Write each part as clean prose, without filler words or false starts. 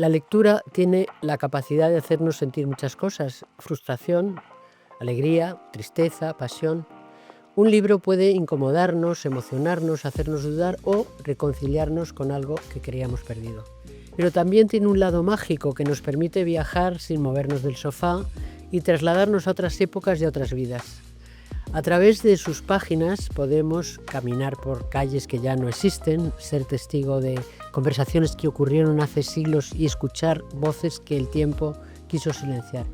La lectura tiene la capacidad de hacernos sentir muchas cosas: frustración, alegría, tristeza, pasión. Un libro puede incomodarnos, emocionarnos, hacernos dudar o reconciliarnos con algo que creíamos perdido. Pero también tiene un lado mágico que nos permite viajar sin movernos del sofá y trasladarnos a otras épocas y a otras vidas. A través de sus páginas podemos caminar por calles que ya no existen, ser testigo de conversaciones que ocurrieron hace siglos y escuchar voces que el tiempo quiso silenciar.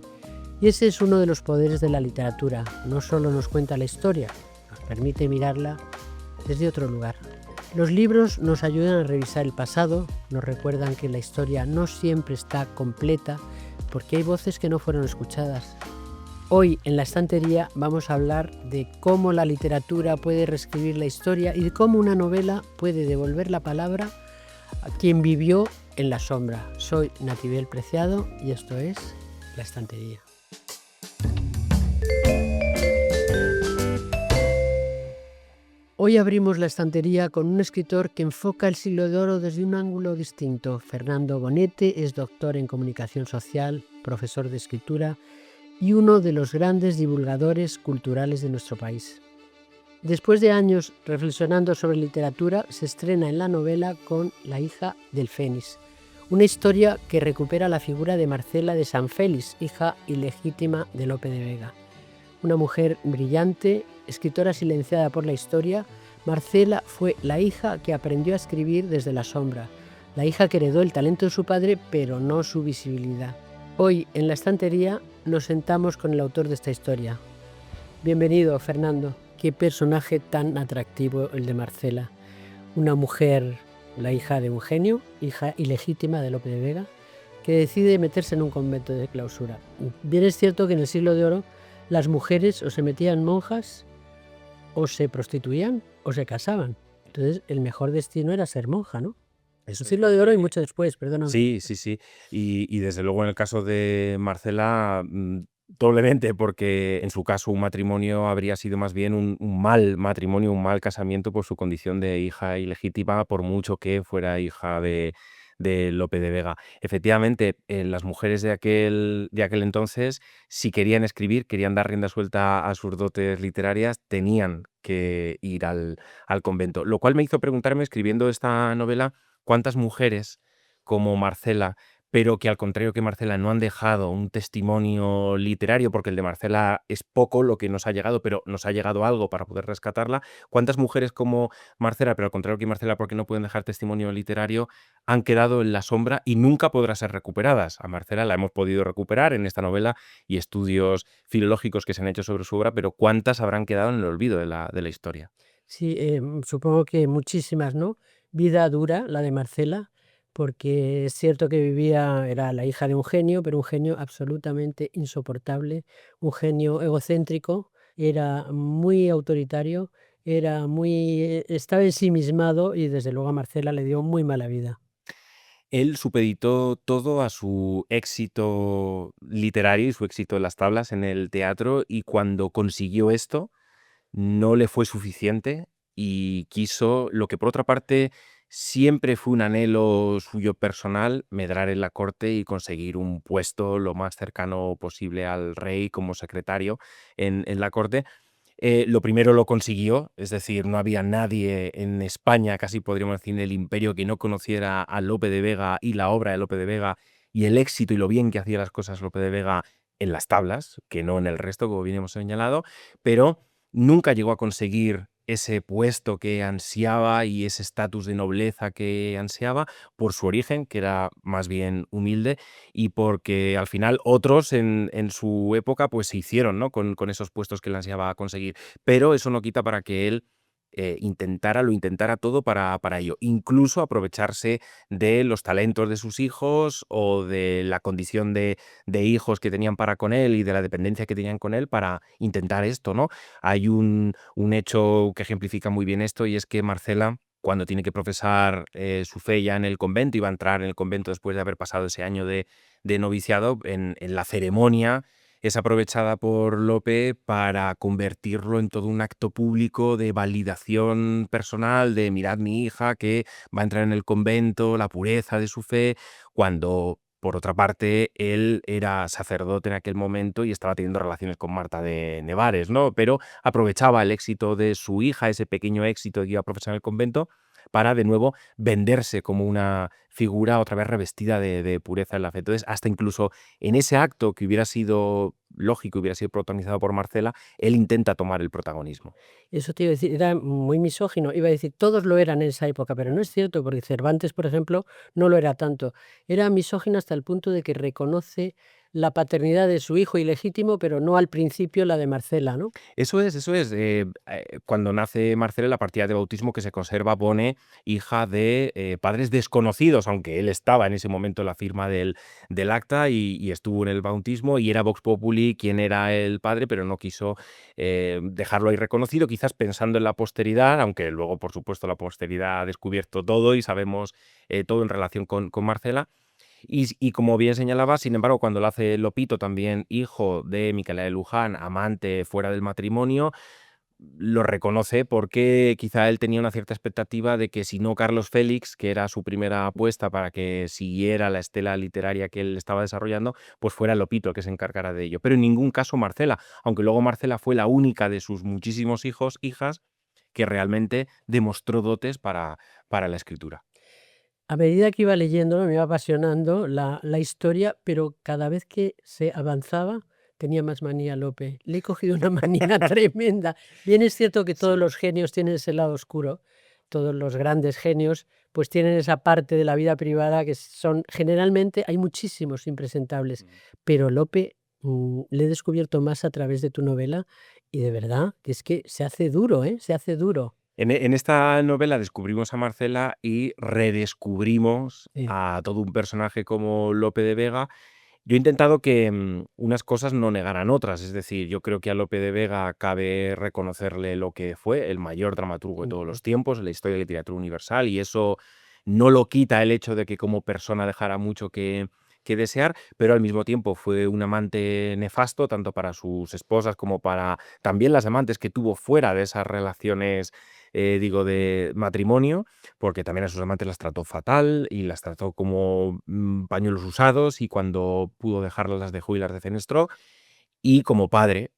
Y ese es uno de los poderes de la literatura. No solo nos cuenta la historia, nos permite mirarla desde otro lugar. Los libros nos ayudan a revisar el pasado, nos recuerdan que la historia no siempre está completa porque hay voces que no fueron escuchadas. Hoy en La Estantería vamos a hablar de cómo la literatura puede reescribir la historia y de cómo una novela puede devolver la palabra a quien vivió en la sombra. Soy Natividad Preciado y esto es La Estantería. Hoy abrimos La Estantería con un escritor que enfoca el Siglo de Oro desde un ángulo distinto. Fernando Bonete es doctor en comunicación social, profesor de escritura y uno de los grandes divulgadores culturales de nuestro país. Después de años reflexionando sobre literatura, se estrena en la novela con La hija del Fénix, una historia que recupera la figura de Marcela de San Félix, hija ilegítima de Lope de Vega. Una mujer brillante, escritora silenciada por la historia, Marcela fue la hija que aprendió a escribir desde la sombra, la hija que heredó el talento de su padre, pero no su visibilidad. Hoy, en La Estantería, nos sentamos con el autor de esta historia. Bienvenido, Fernando. Qué personaje tan atractivo el de Marcela. Una mujer, la hija de un genio, hija ilegítima de Lope de Vega, que decide meterse en un convento de clausura. Bien es cierto que en el Siglo de Oro las mujeres o se metían monjas, o se prostituían, o se casaban. Entonces, el mejor destino era ser monja, ¿no? Eso El es Siglo de Oro y porque mucho después, perdóname. sí, sí, sí. Y desde luego en el caso de Marcela, doblemente, porque en su caso un matrimonio habría sido más bien un mal matrimonio, un mal casamiento por su condición de hija ilegítima, por mucho que fuera hija de Lope de Vega. Efectivamente, las mujeres de aquel entonces, si querían escribir, querían dar rienda suelta a sus dotes literarias, tenían que ir al convento. Lo cual me hizo preguntarme, escribiendo esta novela, cuántas mujeres como Marcela, pero que al contrario que Marcela no han dejado un testimonio literario, porque el de Marcela es poco lo que nos ha llegado, pero nos ha llegado algo para poder rescatarla. ¿Cuántas mujeres como Marcela, pero al contrario que Marcela, porque no pueden dejar testimonio literario, han quedado en la sombra y nunca podrán ser recuperadas? A Marcela la hemos podido recuperar en esta novela y estudios filológicos que se han hecho sobre su obra, pero ¿cuántas habrán quedado en el olvido de la historia? Sí, supongo que muchísimas, ¿no? Vida dura, la de Marcela, porque es cierto que era la hija de un genio, pero un genio absolutamente insoportable, un genio egocéntrico, era muy autoritario, estaba ensimismado y desde luego a Marcela le dio muy mala vida. Él supeditó todo a su éxito literario y su éxito en las tablas, en el teatro, y cuando consiguió esto, no le fue suficiente y quiso lo que, por otra parte, siempre fue un anhelo suyo personal: medrar en la corte y conseguir un puesto lo más cercano posible al rey como secretario en la corte. Lo primero lo consiguió, es decir, no había nadie en España, casi podríamos decir en el imperio, que no conociera a Lope de Vega y la obra de Lope de Vega y el éxito y lo bien que hacía las cosas Lope de Vega en las tablas, que no en el resto, como bien hemos señalado, pero nunca llegó a conseguir ese puesto que ansiaba y ese estatus de nobleza que ansiaba por su origen, que era más bien humilde, y porque al final otros en su época pues se hicieron, ¿no?, con esos puestos que él ansiaba conseguir. Pero eso no quita para que él lo intentara todo para ello, incluso aprovecharse de los talentos de sus hijos o de la condición de hijos que tenían para con él y de la dependencia que tenían con él para intentar esto, ¿no? Hay un hecho que ejemplifica muy bien esto, y es que Marcela, cuando tiene que profesar su fe ya en el convento, y va a entrar en el convento después de haber pasado ese año de noviciado, en la ceremonia es aprovechada por Lope para convertirlo en todo un acto público de validación personal, de mirad mi hija que va a entrar en el convento, la pureza de su fe, cuando por otra parte él era sacerdote en aquel momento y estaba teniendo relaciones con Marta de Nevares, ¿no? Pero aprovechaba el éxito de su hija, ese pequeño éxito de que iba a profesar en el convento, para de nuevo venderse como una figura otra vez revestida de pureza en la fe. Entonces, hasta incluso en ese acto que hubiera sido lógico, hubiera sido protagonizado por Marcela, él intenta tomar el protagonismo. Eso te iba a decir, era muy misógino. Iba a decir, todos lo eran en esa época, pero no es cierto, porque Cervantes, por ejemplo, no lo era tanto. Era misógino hasta el punto de que reconoce la paternidad de su hijo ilegítimo, pero no al principio la de Marcela, ¿no? Eso es, eso es. Cuando nace Marcela, la partida de bautismo que se conserva pone hija de padres desconocidos, aunque él estaba en ese momento en la firma del acta y estuvo en el bautismo y era Vox Populi quien era el padre, pero no quiso dejarlo ahí reconocido, quizás pensando en la posteridad, aunque luego, por supuesto, la posteridad ha descubierto todo y sabemos todo en relación con Marcela. Y como bien señalaba, sin embargo, cuando lo hace Lopito, también hijo de Micaela de Luján, amante fuera del matrimonio, lo reconoce porque quizá él tenía una cierta expectativa de que si no Carlos Félix, que era su primera apuesta para que siguiera la estela literaria que él estaba desarrollando, pues fuera Lopito el que se encargara de ello. Pero en ningún caso Marcela, aunque luego Marcela fue la única de sus muchísimos hijos, hijas, que realmente demostró dotes para la escritura. A medida que iba leyéndolo, me iba apasionando la historia, pero cada vez que se avanzaba, tenía más manía Lope. Le he cogido una manía tremenda. Bien es cierto que todos Sí. los genios tienen ese lado oscuro, todos los grandes genios, pues tienen esa parte de la vida privada que son generalmente hay muchísimos impresentables, Mm. pero Lope, le he descubierto más a través de tu novela y de verdad que es que se hace duro, ¿eh? Se hace duro. En esta novela descubrimos a Marcela y redescubrimos Sí. a todo un personaje como Lope de Vega. Yo he intentado que unas cosas no negaran otras, es decir, yo creo que a Lope de Vega cabe reconocerle lo que fue, el mayor dramaturgo de todos Ujú. los tiempos, en la historia de la literatura universal, y eso no lo quita el hecho de que como persona dejara mucho que desear, pero al mismo tiempo fue un amante nefasto, tanto para sus esposas como para también las amantes que tuvo fuera de esas relaciones, digo, de matrimonio, porque también a sus amantes las trató fatal y las trató como pañuelos usados y cuando pudo dejarlas las dejó y las defenestró. Y como padre,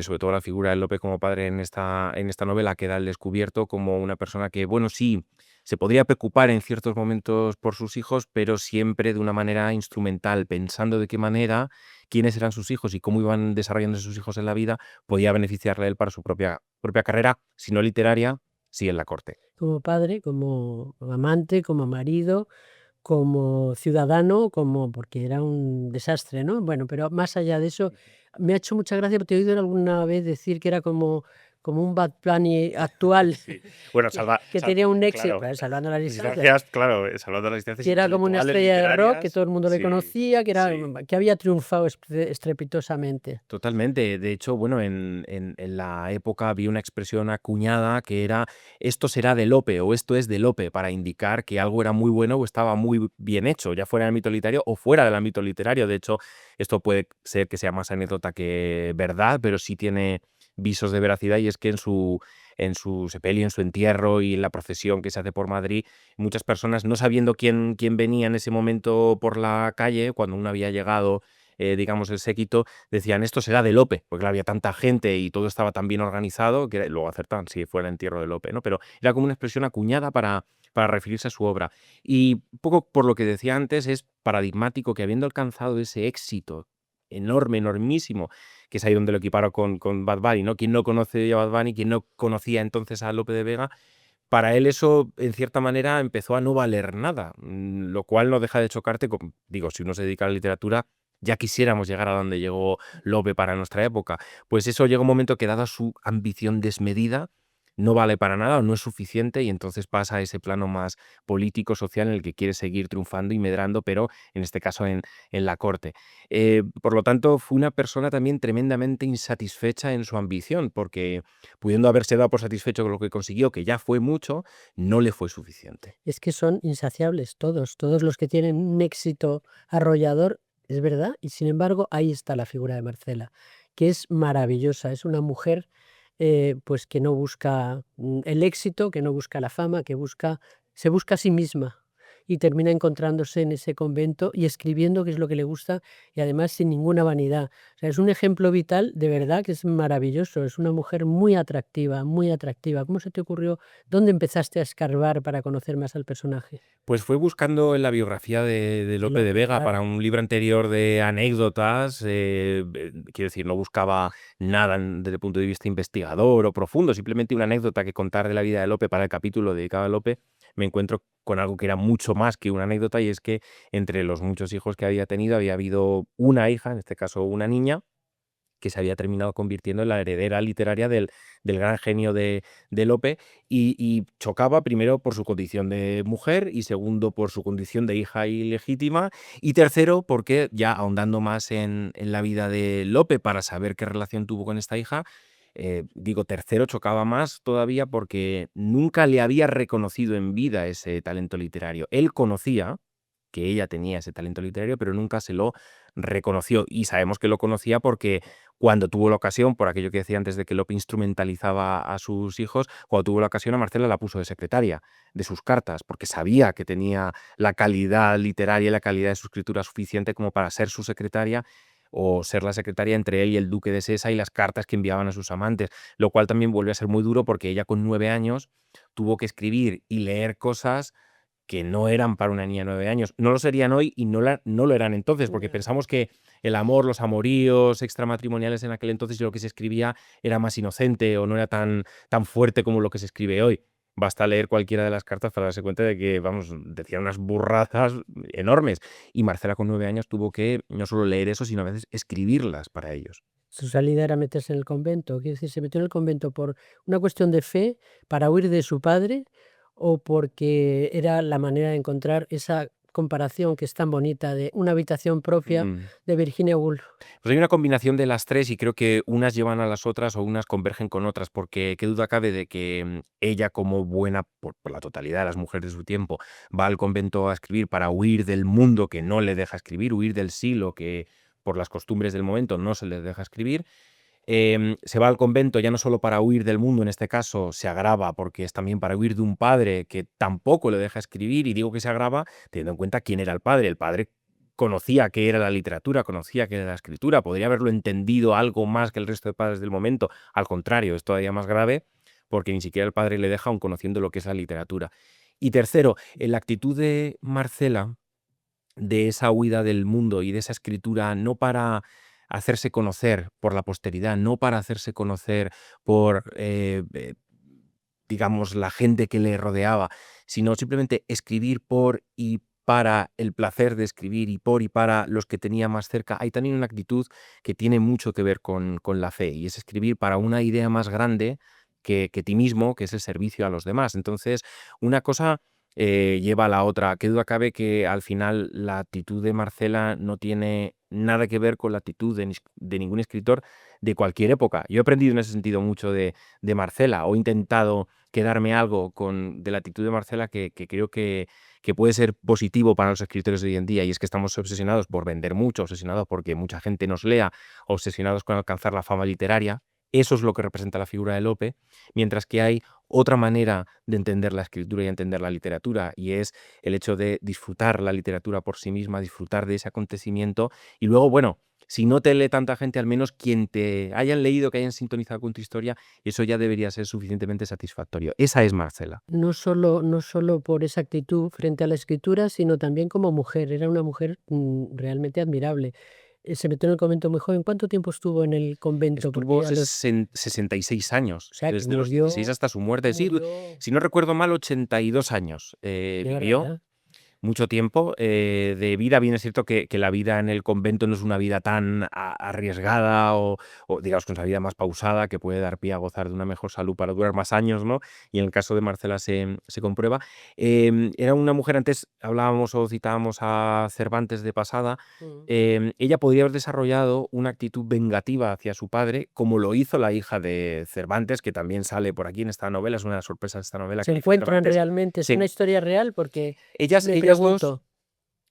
sobre todo la figura de Lope como padre en esta novela queda al descubierto como una persona que, bueno, sí, se podría preocupar en ciertos momentos por sus hijos, pero siempre de una manera instrumental, pensando de qué manera, quiénes eran sus hijos y cómo iban desarrollando sus hijos en la vida, podía beneficiarle a él para su propia carrera, si no literaria, sí en la corte. Como padre, como amante, como marido, como ciudadano, como porque era un desastre, ¿no? Bueno, pero más allá de eso, me ha hecho mucha gracia, porque te he oído alguna vez decir que era como un Bad Bunny actual, Sí. Bueno, que tenía un éxito, claro, claro, salvando las distancias, distancias, claro, salvando las distancias que era como una intelectuales, estrella de rock, que literarias. todo el mundo le Sí, conocía, sí. que había triunfado estrepitosamente. Totalmente. De hecho, bueno, en la época había una expresión acuñada que era esto será de Lope o esto es de Lope para indicar que algo era muy bueno o estaba muy bien hecho, ya fuera en el ámbito literario o fuera del ámbito literario. De hecho, esto puede ser que sea más anécdota que verdad, pero sí tiene visos de veracidad y es que en su sepelio, en su entierro y en la procesión que se hace por Madrid, muchas personas, no sabiendo quién venía en ese momento por la calle, cuando uno había llegado, digamos, el séquito, decían, esto será de Lope, porque había tanta gente y todo estaba tan bien organizado, que luego acertaban si fuera el entierro de Lope, ¿no? Pero era como una expresión acuñada para referirse a su obra. Y un poco por lo que decía antes, es paradigmático que habiendo alcanzado ese éxito enorme, enormísimo, que es ahí donde lo equiparo con Bad Bunny, ¿no? Quien no conoce a Bad Bunny, quien no conocía entonces a Lope de Vega, para él eso, en cierta manera, empezó a no valer nada, lo cual no deja de chocarte digo, si uno se dedica a la literatura, ya quisiéramos llegar a donde llegó Lope para nuestra época. Pues eso llega un momento que, dada su ambición desmedida, no vale para nada o no es suficiente y entonces pasa a ese plano más político, social, en el que quiere seguir triunfando y medrando, pero en este caso en la corte. Por lo tanto, fue una persona también tremendamente insatisfecha en su ambición, porque pudiendo haberse dado por satisfecho con lo que consiguió, que ya fue mucho, no le fue suficiente. Es que son insaciables todos, todos los que tienen un éxito arrollador es verdad, y sin embargo ahí está la figura de Marcela, que es maravillosa, es una mujer pues que no busca el éxito, que no busca la fama, se busca a sí misma y termina encontrándose en ese convento y escribiendo, que es lo que le gusta, y además sin ninguna vanidad. O sea, es un ejemplo vital de verdad que es maravilloso, es una mujer muy atractiva, muy atractiva. ¿Cómo se te ocurrió? ¿Dónde empezaste a escarbar para conocer más al personaje? Pues fue buscando en la biografía de De Lope de Lope, Vega para claro. un libro anterior de anécdotas. Quiero decir, no buscaba nada desde el punto de vista investigador o profundo, simplemente una anécdota que contar de la vida de Lope para el capítulo dedicado a Lope. Me encuentro con algo que era mucho más que una anécdota, y es que entre los muchos hijos que había tenido había habido una hija, en este caso una niña, que se había terminado convirtiendo en la heredera literaria del gran genio de Lope, y chocaba primero por su condición de mujer, y segundo por su condición de hija ilegítima, y tercero porque, ya ahondando más en la vida de Lope para saber qué relación tuvo con esta hija, digo tercero, chocaba más todavía porque nunca le había reconocido en vida ese talento literario. Él conocía que ella tenía ese talento literario, pero nunca se lo reconoció, y sabemos que lo conocía porque cuando tuvo la ocasión, por aquello que decía antes de que Lope instrumentalizaba a sus hijos, cuando tuvo la ocasión a Marcela la puso de secretaria de sus cartas, porque sabía que tenía la calidad literaria y la calidad de su escritura suficiente como para ser su secretaria, o ser la secretaria entre él y el duque de Sesa y las cartas que enviaban a sus amantes, lo cual también vuelve a ser muy duro porque ella con 9 años tuvo que escribir y leer cosas que no eran para una niña de 9 años. No lo serían hoy y no lo eran entonces, porque Ya. pensamos que el amor, los amoríos extramatrimoniales en aquel entonces y lo que se escribía era más inocente o no era tan fuerte como lo que se escribe hoy. Basta leer cualquiera de las cartas para darse cuenta de que, vamos, decían unas burradas enormes. Y Marcela con 9 años tuvo que no solo leer eso, sino a veces escribirlas para ellos. Su salida era meterse en el convento, quiero decir, ¿se metió en el convento por una cuestión de fe, para huir de su padre, o porque era la manera de encontrar esa comparación que es tan bonita de una habitación propia Mm. de Virginia Woolf? Pues hay una combinación de las tres, y creo que unas llevan a las otras o unas convergen con otras, porque qué duda cabe de que ella, como buena por la totalidad de las mujeres de su tiempo, va al convento a escribir para huir del mundo que no le deja escribir, huir del siglo que por las costumbres del momento no se le deja escribir. Se va al convento ya no solo para huir del mundo, en este caso se agrava porque es también para huir de un padre que tampoco le deja escribir, y digo que se agrava teniendo en cuenta quién era el padre. El padre conocía qué era la literatura, conocía qué era la escritura, podría haberlo entendido algo más que el resto de padres del momento. Al contrario, es todavía más grave porque ni siquiera el padre le deja, aun conociendo lo que es la literatura. Y tercero, en la actitud de Marcela, de esa huida del mundo y de esa escritura, no para hacerse conocer por la posteridad, no para hacerse conocer por, digamos, la gente que le rodeaba, sino simplemente escribir por y para el placer de escribir, y por y para los que tenía más cerca. Hay también una actitud que tiene mucho que ver con la fe, y es escribir para una idea más grande que ti mismo, que es el servicio a los demás. Entonces, una cosa lleva a la otra. Qué duda cabe que al final la actitud de Marcela no tiene nada que ver con la actitud de ningún escritor de cualquier época. Yo he aprendido en ese sentido mucho de Marcela, o he intentado quedarme algo de la actitud de Marcela que creo que puede ser positivo para los escritores de hoy en día, y es que estamos obsesionados por vender mucho, obsesionados porque mucha gente nos lea, obsesionados con alcanzar la fama literaria. Eso es lo que representa la figura de Lope, mientras que hay otra manera de entender la escritura y entender la literatura, y es el hecho de disfrutar la literatura por sí misma, disfrutar de ese acontecimiento, y luego, bueno, si no te lee tanta gente, al menos quien te hayan leído, que hayan sintonizado con tu historia, eso ya debería ser suficientemente satisfactorio. Esa es Marcela. No solo por esa actitud frente a la escritura, sino también como mujer. Era una mujer, realmente admirable. Se metió en el convento muy joven. ¿Cuánto tiempo estuvo en el convento? Estuvo Porque a los 66 años, o sea, que desde los 16 hasta su muerte. Sí, murió si no recuerdo mal, 82 años qué vivió. barbaridad. Mucho tiempo de vida. Bien es cierto que la vida en el convento no es una vida tan arriesgada, o digamos que es una vida más pausada, que puede dar pie a gozar de una mejor salud para durar más años, ¿no? Y en el caso de Marcela se comprueba. Era una mujer, antes hablábamos o citábamos a Cervantes de pasada. Mm. Ella podría haber desarrollado una actitud vengativa hacia su padre, como lo hizo la hija de Cervantes, que también sale por aquí en esta novela. Es una de las sorpresas de esta novela ¿Se que dice encuentran Cervantes. realmente? ¿Es Se una historia real? Porque ellas me ellas 2 pregunto.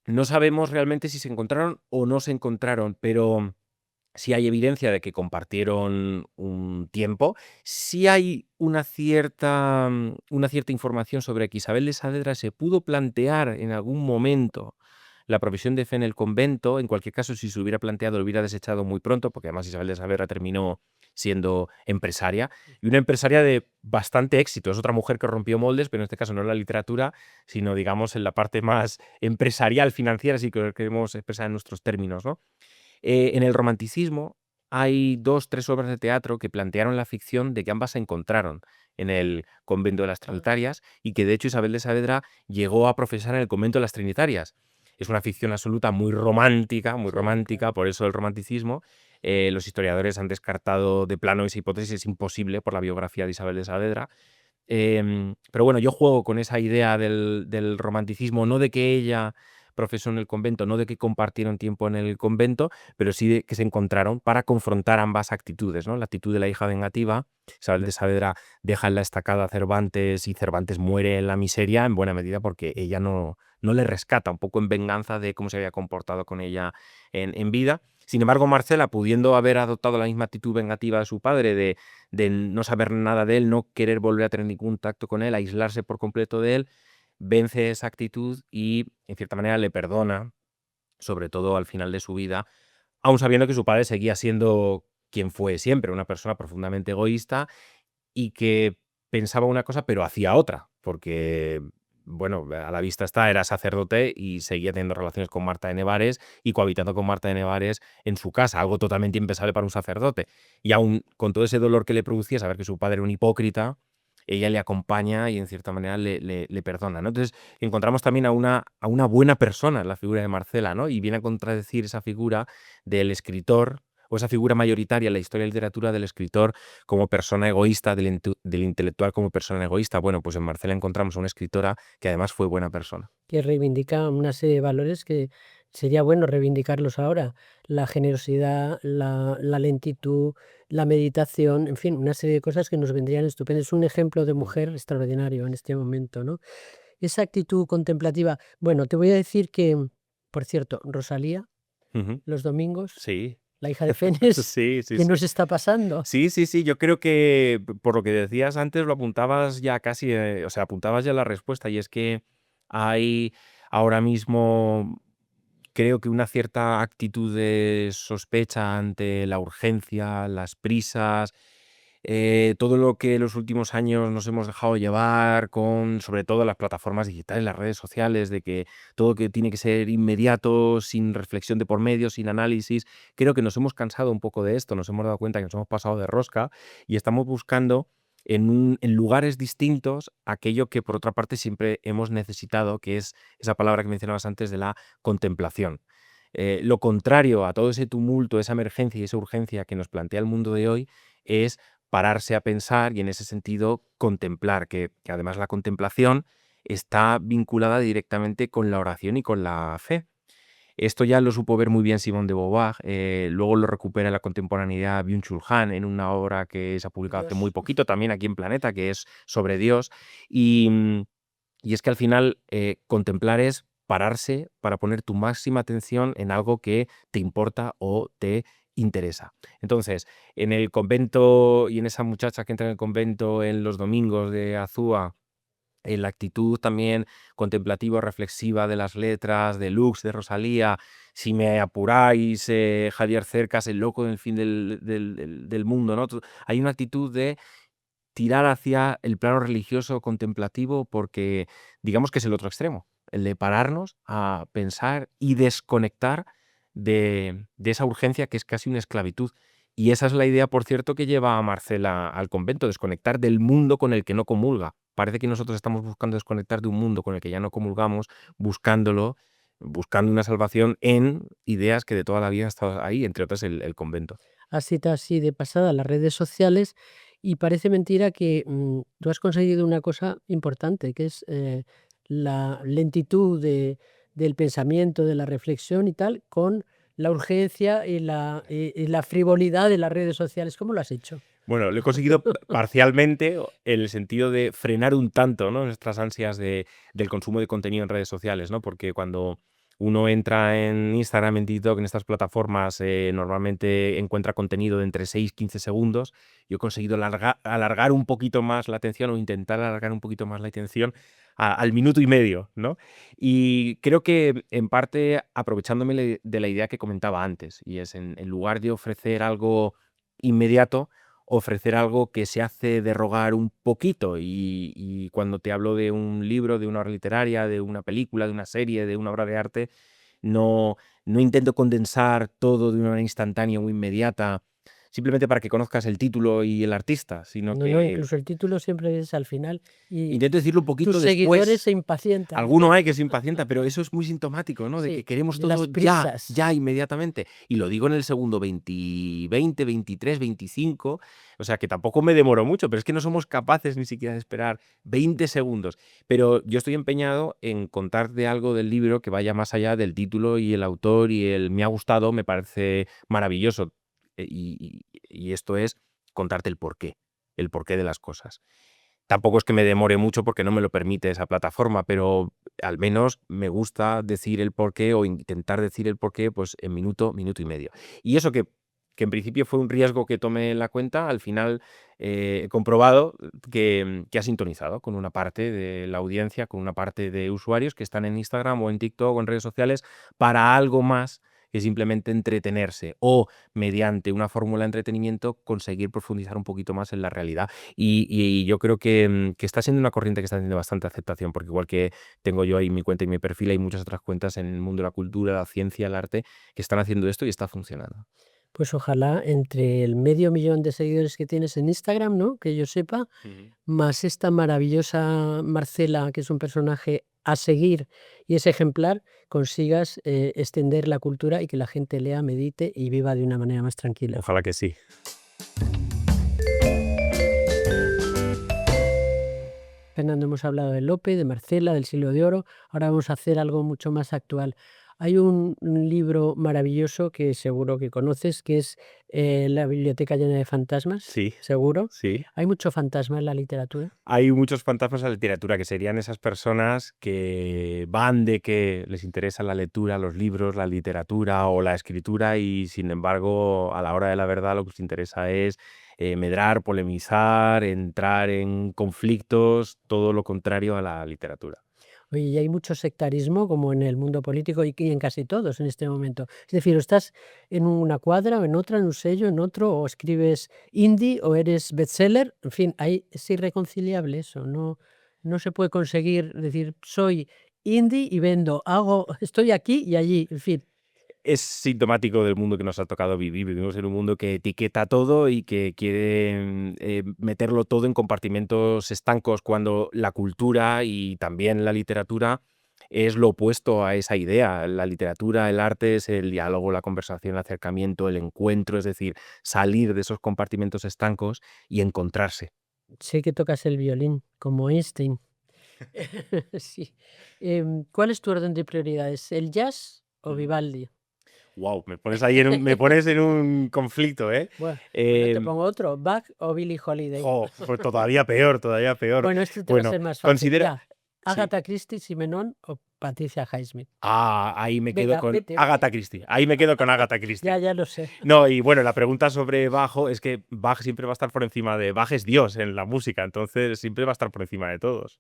No sabemos realmente si se encontraron o no se encontraron, pero sí hay evidencia de que compartieron un tiempo. Sí hay una cierta información sobre que Isabel de Saavedra se pudo plantear en algún momento la provisión de fe en el convento. En cualquier caso, si se hubiera planteado, lo hubiera desechado muy pronto, porque además Isabel de Saavedra terminó siendo empresaria, y una empresaria de bastante éxito. Es otra mujer que rompió moldes, pero en este caso no en la literatura, sino, digamos, en la parte más empresarial, financiera, si queremos expresar en nuestros términos, ¿no? En el romanticismo hay 2, 3 obras de teatro que plantearon la ficción de que ambas se encontraron en el convento de las Trinitarias y que de hecho Isabel de Saavedra llegó a profesar en el convento de las Trinitarias. Es una ficción absoluta muy Sí, claro. romántica, por eso el romanticismo. Los historiadores han descartado de plano esa hipótesis, es imposible por la biografía de Isabel de Saavedra. Pero bueno, yo juego con esa idea del romanticismo, no de que ella profesó en el convento, no de que compartieron tiempo en el convento, pero sí de que se encontraron para confrontar ambas actitudes, ¿no? La actitud de la hija vengativa. Isabel de Saavedra deja en la estacada a Cervantes y Cervantes muere en la miseria en buena medida porque ella no le rescata, un poco en venganza de cómo se había comportado con ella en vida. Sin embargo, Marcela, pudiendo haber adoptado la misma actitud vengativa de su padre, de no saber nada de él, no querer volver a tener ningún tacto con él, aislarse por completo de él, vence esa actitud y, en cierta manera, le perdona, sobre todo al final de su vida, aun sabiendo que su padre seguía siendo quien fue siempre, una persona profundamente egoísta y que pensaba una cosa pero hacía otra, porque, bueno, a la vista está, era sacerdote y seguía teniendo relaciones con Marta de Nevares y cohabitando con Marta de Nevares en su casa, algo totalmente impensable para un sacerdote. Y aún con todo ese dolor que le producía saber que su padre era un hipócrita, ella le acompaña y en cierta manera le perdona, ¿no? Entonces encontramos también a una buena persona en la figura de Marcela, ¿no? Y viene a contradecir esa figura del escritor o esa figura mayoritaria en la historia de la literatura del escritor como persona egoísta, del intelectual como persona egoísta. Bueno, pues en Marcela encontramos a una escritora que además fue buena persona. Que reivindica una serie de valores que sería bueno reivindicarlos ahora. La generosidad, la lentitud, la meditación, en fin, una serie de cosas que nos vendrían estupendas. Es un ejemplo de mujer extraordinario en este momento, ¿no? Esa actitud contemplativa. Bueno, te voy a decir que, por cierto, Rosalía, Ujú. los domingos, Sí. la hija de Fénix, Sí, sí, ¿qué sí. nos está pasando? Sí, sí, sí, yo creo que por lo que decías antes lo apuntabas ya casi, o sea, apuntabas ya la respuesta y es que hay ahora mismo creo que una cierta actitud de sospecha ante la urgencia, las prisas, todo lo que en los últimos años nos hemos dejado llevar con, sobre todo, las plataformas digitales, las redes sociales, de que todo que tiene que ser inmediato, sin reflexión de por medio, sin análisis. Creo que nos hemos cansado un poco de esto, nos hemos dado cuenta que nos hemos pasado de rosca y estamos buscando en lugares distintos aquello que por otra parte siempre hemos necesitado, que es esa palabra que mencionabas antes de la contemplación. Lo contrario a todo ese tumulto, esa emergencia y esa urgencia que nos plantea el mundo de hoy es pararse a pensar y en ese sentido contemplar, que además la contemplación está vinculada directamente con la oración y con la fe. Esto ya lo supo ver muy bien Simone de Beauvoir, luego lo recupera en la contemporaneidad Byung-Chul Han en una obra que se ha publicado hace muy Dios. poquito, también aquí en Planeta, que es sobre Dios. Y, y es que al final contemplar es pararse para poner tu máxima atención en algo que te importa o te interesa. Entonces, en el convento y en esa muchacha que entra en el convento en los domingos de Azúa, en la actitud también contemplativa, reflexiva de las letras, de Lux, de Rosalía, si me apuráis, Javier Cercas, el loco del fin del mundo, ¿no? Hay una actitud de tirar hacia el plano religioso contemplativo porque digamos que es el otro extremo, el de pararnos a pensar y desconectar de esa urgencia que es casi una esclavitud. Y esa es la idea, por cierto, que lleva a Marcela al convento, desconectar del mundo con el que no comulga. Parece que nosotros estamos buscando desconectar de un mundo con el que ya no comulgamos, buscando una salvación en ideas que de toda la vida han estado ahí, entre otras el convento. Has citado así de pasada las redes sociales y parece mentira que tú has conseguido una cosa importante, que es la lentitud del pensamiento, de la reflexión y tal, con la urgencia y la frivolidad de las redes sociales. ¿Cómo lo has hecho? Bueno, lo he conseguido parcialmente en el sentido de frenar un tanto, ¿no? Nuestras ansias del consumo de contenido en redes sociales, ¿no? Porque cuando Uno entra en Instagram, en TikTok, en estas plataformas, normalmente encuentra contenido de entre 6 y 15 segundos. Yo he conseguido alargar un poquito más la atención o intentar alargar un poquito más la atención al minuto y medio, ¿no? Y creo que en parte aprovechándome de la idea que comentaba antes, y es en lugar de ofrecer algo inmediato, ofrecer algo que se hace de rogar un poquito. Y cuando te hablo de un libro, de una obra literaria, de una película, de una serie, de una obra de arte, no, no intento condensar todo de una manera instantánea o inmediata, simplemente para que conozcas el título y el artista, sino No, que incluso el título siempre es al final y intento decirlo un tus poquito seguidores después. se impacientan. Alguno hay que se impacienta, pero eso es muy sintomático, ¿no? De que Sí, queremos de las todo ya, prisas. ya, inmediatamente. Y lo digo en el segundo 20, 23, 25, o sea que tampoco me demoro mucho, pero es que no somos capaces ni siquiera de esperar 20 segundos. Pero yo estoy empeñado en contarte algo del libro que vaya más allá del título y el autor y el me ha gustado, me parece maravilloso. Y esto es contarte el porqué de las cosas. Tampoco es que me demore mucho porque no me lo permite esa plataforma, pero al menos me gusta decir el porqué o intentar decir el porqué pues en minuto, minuto y medio. Y eso que en principio fue un riesgo que tomé en la cuenta, al final he comprobado que ha sintonizado con una parte de la audiencia, con una parte de usuarios que están en Instagram o en TikTok o en redes sociales para algo más que simplemente entretenerse o mediante una fórmula de entretenimiento conseguir profundizar un poquito más en la realidad. Y yo creo que está siendo una corriente que está teniendo bastante aceptación, porque igual que tengo yo ahí mi cuenta y mi perfil, hay muchas otras cuentas en el mundo de la cultura, la ciencia, el arte, que están haciendo esto y está funcionando. Pues ojalá entre el medio millón de seguidores que tienes en Instagram, ¿no? Que yo sepa, Ujú. más esta maravillosa Marcela, que es un personaje a seguir y es ejemplar, consigas extender la cultura y que la gente lea, medite y viva de una manera más tranquila. Ojalá que sí. Fernando, hemos hablado de Lope, de Marcela, del Siglo de Oro. Ahora vamos a hacer algo mucho más actual. Hay un libro maravilloso que seguro que conoces, que es La biblioteca llena de fantasmas, Sí, seguro. sí. ¿Hay mucho fantasma en la literatura? Hay muchos fantasmas en la literatura, que serían esas personas que van de que les interesa la lectura, los libros, la literatura o la escritura y, sin embargo, a la hora de la verdad lo que les interesa es medrar, polemizar, entrar en conflictos, todo lo contrario a la literatura. Oye, y hay mucho sectarismo como en el mundo político y en casi todos en este momento. Es decir, o estás en una cuadra o en otra, en un sello, en otro, o escribes indie o eres bestseller. En fin, es irreconciliable eso. No, no se puede conseguir decir soy indie y vendo, hago, estoy aquí y allí. En fin, Es sintomático del mundo que nos ha tocado vivir. Vivimos en un mundo que etiqueta todo y que quiere meterlo todo en compartimentos estancos, cuando la cultura y también la literatura es lo opuesto a esa idea. La literatura, el arte es el diálogo, la conversación, el acercamiento, el encuentro, es decir, salir de esos compartimentos estancos y encontrarse. sé que tocas el violín como Einstein. Sí. ¿Cuál es tu orden de prioridades? ¿El jazz o Vivaldi? Wow, me pones ahí me pones en un conflicto, ¿eh? Bueno, te Em, pongo otro, Bach o Billie Holiday. pues todavía peor, todavía peor. Bueno, este te va a Bueno, ser más fácil, considera. ya. Sí. Agatha Christie, Simenon o Patricia Highsmith. Ahí me quedo Venga, con vete, vete. Agatha Christie. Ahí me quedo con Agatha Ya, Christie. ya lo sé. No, y bueno, la pregunta sobre Bajo es que Bach siempre va a estar por encima de. Bach es Dios en la música, entonces siempre va a estar por encima de todos.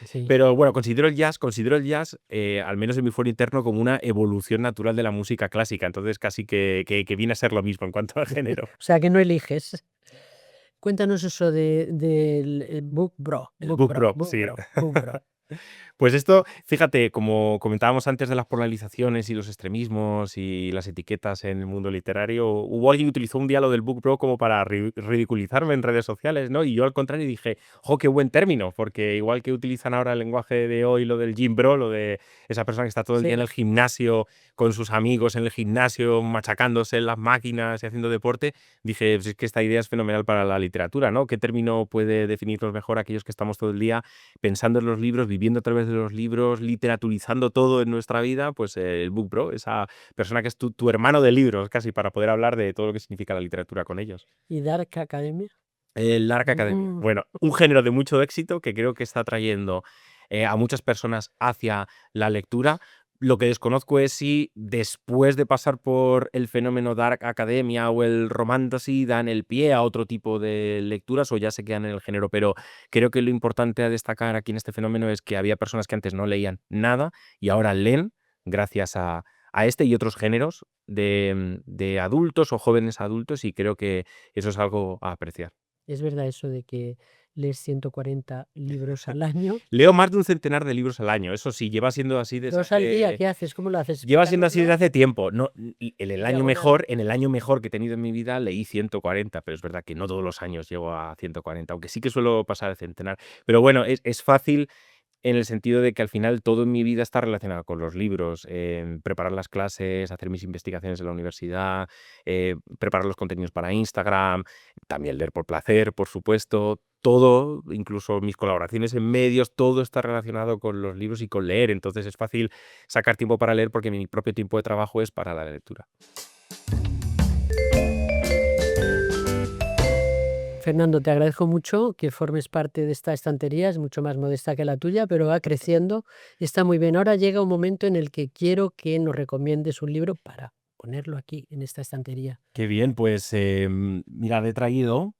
Sí. Pero bueno, considero el jazz, al menos en mi fuero interno, como una evolución natural de la música clásica. Entonces casi que viene a ser lo mismo en cuanto al género. O sea, que no eliges. Cuéntanos eso del Book Bro, El Book Book Bro, Bro, Book sí. Bro, Book Bro. Pues esto, fíjate, como comentábamos antes de las polarizaciones y los extremismos y las etiquetas en el mundo literario, hubo alguien que utilizó un diálogo del Book Bro como para ridiculizarme en redes sociales, ¿no? Y yo al contrario dije, ¡jo, qué buen término! Porque igual que utilizan ahora el lenguaje de hoy, lo del gym bro, lo de esa persona que está todo el día Sí. en el gimnasio, con sus amigos en el gimnasio, machacándose en las máquinas y haciendo deporte, dije, pues es que esta idea es fenomenal para la literatura, ¿no? ¿Qué término puede definirnos mejor aquellos que estamos todo el día pensando en los libros, viviendo a través de los libros, literaturizando todo en nuestra vida? Pues el Book Bro, esa persona que es tu hermano de libros, casi, para poder hablar de todo lo que significa la literatura con ellos. ¿Y Dark Academia? El Dark Academia. Mm, Bueno, un género de mucho éxito que creo que está trayendo a muchas personas hacia la lectura, Lo que desconozco es si después de pasar por el fenómeno Dark Academia o el Romantasy dan el pie a otro tipo de lecturas o ya se quedan en el género, pero creo que lo importante a destacar aquí en este fenómeno es que había personas que antes no leían nada y ahora leen gracias a este y otros géneros de adultos o jóvenes adultos, y creo que eso es algo a apreciar. ¿Es verdad eso de que lees 140 libros al año? Leo más de un centenar de libros al año, eso sí, lleva siendo así desde 2 al día, hace ¿qué haces? ¿Cómo lo haces? lleva siendo así desde ¿Explicárnoslo? hace tiempo. No, y Diagonal. en el año mejor que he tenido en mi vida leí 140, pero es verdad que no todos los años llego a 140, aunque sí que suelo pasar el centenar. Pero bueno, es fácil en el sentido de que al final todo en mi vida está relacionado con los libros, preparar las clases, hacer mis investigaciones en la universidad, preparar los contenidos para Instagram, también leer por placer, por supuesto. Todo, incluso mis colaboraciones en medios, todo está relacionado con los libros y con leer. Entonces es fácil sacar tiempo para leer porque mi propio tiempo de trabajo es para la lectura. Fernando, te agradezco mucho que formes parte de esta estantería, es mucho más modesta que la tuya, pero va creciendo, está muy bien. Ahora llega un momento en el que quiero que nos recomiendes un libro para ponerlo aquí, en esta estantería. Qué bien, pues mirad, he traído.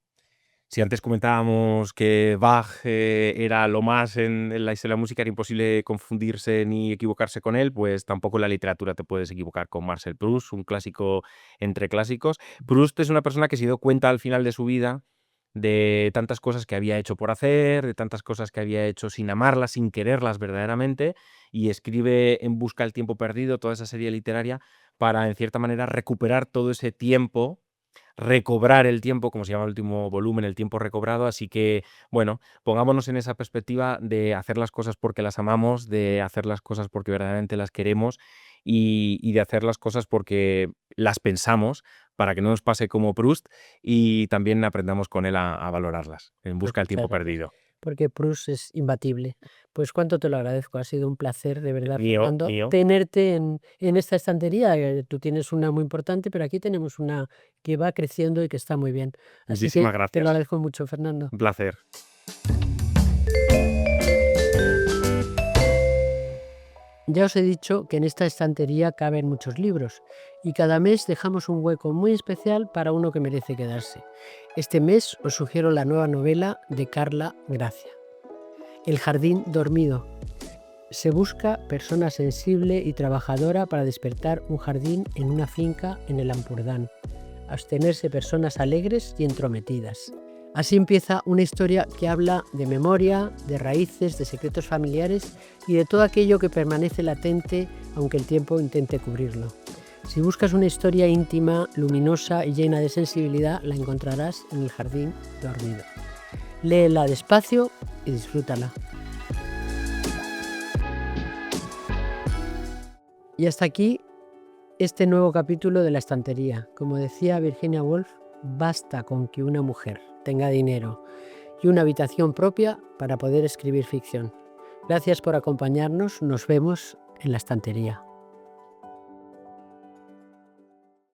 Si antes comentábamos que Bach era lo más en la historia de la música, era imposible confundirse ni equivocarse con él, pues tampoco en la literatura te puedes equivocar con Marcel Proust, un clásico entre clásicos. Proust es una persona que se dio cuenta al final de su vida de tantas cosas que había hecho por hacer, de tantas cosas que había hecho sin amarlas, sin quererlas verdaderamente, y escribe En busca del tiempo perdido, toda esa serie literaria, para, en cierta manera, recuperar todo ese tiempo, recobrar el tiempo, como se llama el último volumen, el tiempo recobrado. Así que, bueno, pongámonos en esa perspectiva de hacer las cosas porque las amamos, de hacer las cosas porque verdaderamente las queremos y de hacer las cosas porque las pensamos, para que no nos pase como Proust y también aprendamos con él a valorarlas, en Pues busca del muchas tiempo gracias, perdido. porque Proust es imbatible. Pues cuánto te lo agradezco, ha sido un placer, de verdad, Mío, Fernando, mío. tenerte en esta estantería. Tú tienes una muy importante, pero aquí tenemos una que va creciendo y que está muy bien. Así que Muchísimas te lo gracias. agradezco mucho, Fernando. Un placer. Ya os he dicho que en esta estantería caben muchos libros y cada mes dejamos un hueco muy especial para uno que merece quedarse. Este mes os sugiero la nueva novela de Carla Gracia, El jardín dormido. Se busca persona sensible y trabajadora para despertar un jardín en una finca en el Ampurdán, abstenerse personas alegres y entrometidas. Así empieza una historia que habla de memoria, de raíces, de secretos familiares y de todo aquello que permanece latente aunque el tiempo intente cubrirlo. Si buscas una historia íntima, luminosa y llena de sensibilidad, la encontrarás en El jardín dormido. Léela despacio y disfrútala. Y hasta aquí este nuevo capítulo de La estantería. Como decía Virginia Woolf, basta con que una mujer tenga dinero y una habitación propia para poder escribir ficción. Gracias por acompañarnos, nos vemos en La estantería.